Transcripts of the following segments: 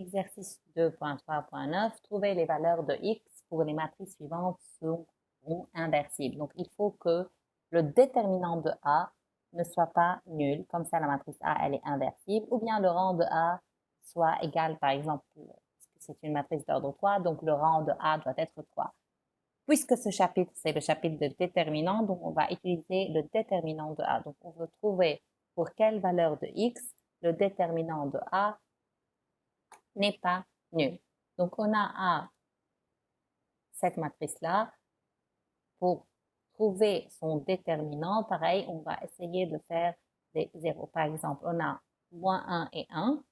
Exercice 2.3.9, trouver les valeurs de x pour les matrices suivantes seront inversibles. Donc, il faut que le déterminant de A ne soit pas nul, comme ça la matrice A, elle est inversible, ou bien le rang de A soit égal, par exemple, c'est une matrice d'ordre 3, donc le rang de A doit être 3. Puisque ce chapitre, c'est le chapitre de déterminant, donc on va utiliser le déterminant de A. Donc, on veut trouver pour quelle valeur de x le déterminant de A n'est pas nul. Donc, on a cette matrice-là. Pour trouver son déterminant, pareil, on va essayer de faire des zéros. Par exemple, on a moins 1 et 1.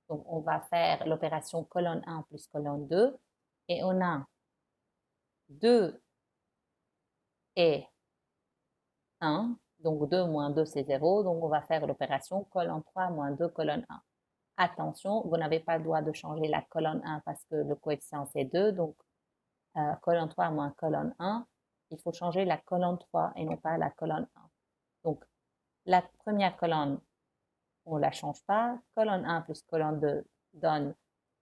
Donc, on va faire l'opération colonne 1 plus colonne 2. Et on a 2 et 1. Donc, 2 moins 2, c'est 0. Donc, on va faire l'opération colonne 3 moins 2 colonne 1. Attention, vous n'avez pas le droit de changer la colonne 1 parce que le coefficient c'est 2. Donc, colonne 3 moins colonne 1, il faut changer la colonne 3 et non pas la colonne 1. Donc, la première colonne, on ne la change pas. Colonne 1 plus colonne 2 donne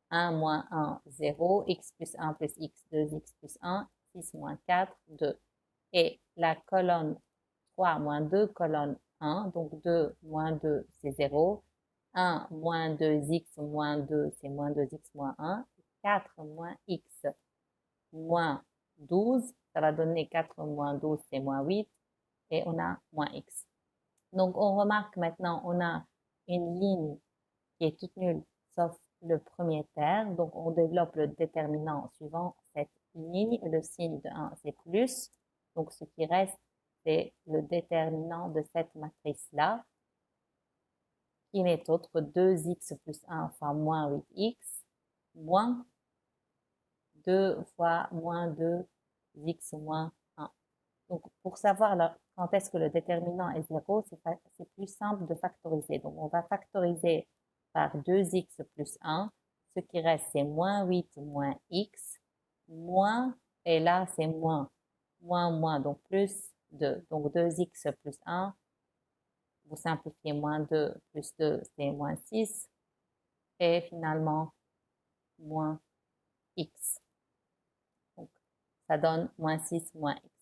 1 moins 1, 0. X plus 1 plus x, 2x plus 1, 6 moins 4, 2. Et la colonne 3 moins 2, colonne 1. Donc, 2 moins 2, c'est 0. 1 moins 2x moins 2, c'est moins 2x moins 1. 4 moins x moins 12, ça va donner 4 moins 12, c'est moins 8, et on a moins x. Donc, on remarque maintenant, on a une ligne qui est toute nulle, sauf le premier terme. Donc, on développe le déterminant suivant cette ligne. Le signe de 1, c'est plus. Donc, ce qui reste, c'est le déterminant de cette matrice-là, qui n'est autre 2x plus 1 fois moins 8x, moins 2 fois moins 2x moins 1. Donc, pour savoir quand est-ce que le déterminant est 0, c'est plus simple de factoriser. Donc, on va factoriser par 2x plus 1. Ce qui reste, c'est moins 8 moins x, moins, et là, c'est moins, moins, donc plus 2. Donc, 2x plus 1, vous simplifiez moins 2 plus 2, c'est moins 6. Et finalement, moins x. Donc, ça donne moins 6 moins x.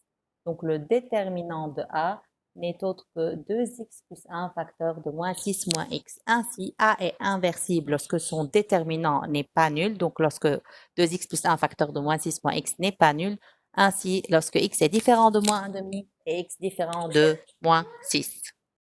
Donc, le déterminant de A n'est autre que 2x plus 1 facteur de moins 6 moins x. Ainsi, A est inversible lorsque son déterminant n'est pas nul. Donc, lorsque 2x plus 1 facteur de moins 6 moins x n'est pas nul. Ainsi, lorsque x est différent de moins 1,5 et x différent de moins 6.